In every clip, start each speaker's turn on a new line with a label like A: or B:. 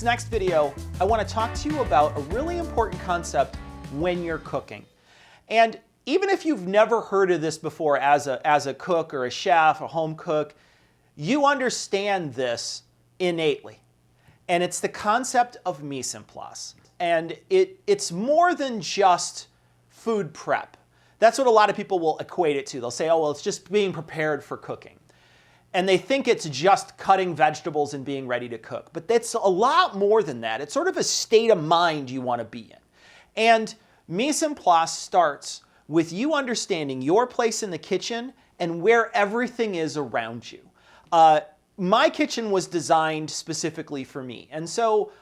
A: this next video, I want to talk to you about a really important concept when you're cooking. And even if you've never heard of this before as a cook or a chef, a home cook, you understand this innately. And it's the concept of mise en place. And it's more than just food prep. That's what a lot of people will equate it to. They'll say, oh, well, it's just being prepared for cooking. And they think it's just cutting vegetables and being ready to cook. But that's a lot more than that. It's sort of a state of mind you want to be in. And mise en place starts with you understanding your place in the kitchen and where everything is around you. My kitchen was designed specifically for me. And so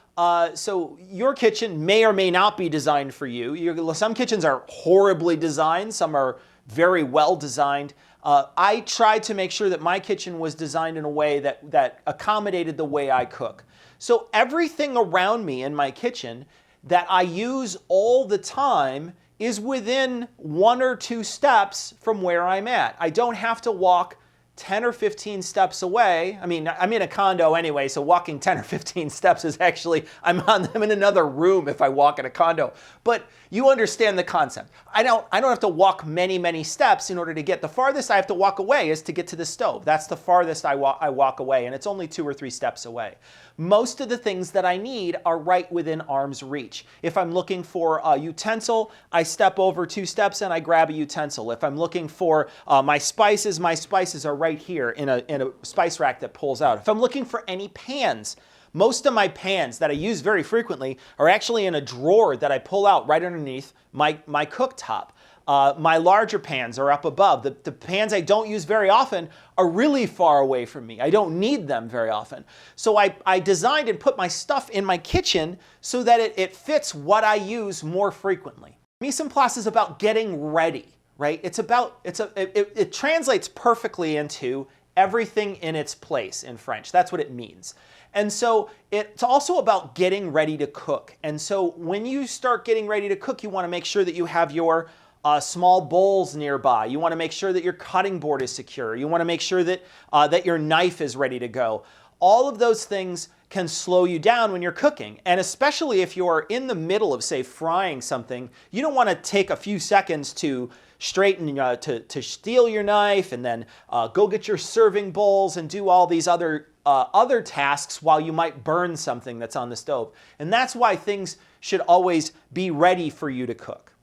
A: your kitchen may or may not be designed for you. Some kitchens are horribly designed. Some are very well designed. I tried to make sure that my kitchen was designed in a way that accommodated the way I cook. So everything around me in my kitchen that I use all the time is within 1 or 2 steps from where I'm at. I don't have to walk 10 or 15 steps away. I mean, I'm in a condo anyway, so walking 10 or 15 steps is actually, I'm in another room if I walk in a condo. But you understand the concept. I don't have to walk many steps in order to get. The farthest I have to walk away is to get to the stove. That's the farthest I walk away, and it's only 2 or 3 steps away. Most of the things that I need are right within arm's reach. If I'm looking for a utensil, I step over 2 steps and I grab a utensil. If I'm looking for my spices are right here in a spice rack that pulls out. If I'm looking for any pans, most of my pans that I use very frequently are actually in a drawer that I pull out right underneath my cooktop. My larger pans are up above. The pans I don't use very often are really far away from me. I don't need them very often. So I designed and put my stuff in my kitchen so that it fits what I use more frequently. Mise en place is about getting ready, right? It translates perfectly into everything in its place in French. That's what it means. And so it's also about getting ready to cook. And so when you start getting ready to cook, you want to make sure that you have your small bowls nearby. You want to make sure that your cutting board is secure. You want to make sure that that your knife is ready to go. All of those things can slow you down when you're cooking. And especially if you're in the middle of, say, frying something, you don't want to take a few seconds to straighten, to steal your knife and then go get your serving bowls and do all these other tasks while you might burn something that's on the stove. And that's why things should always be ready for you to cook.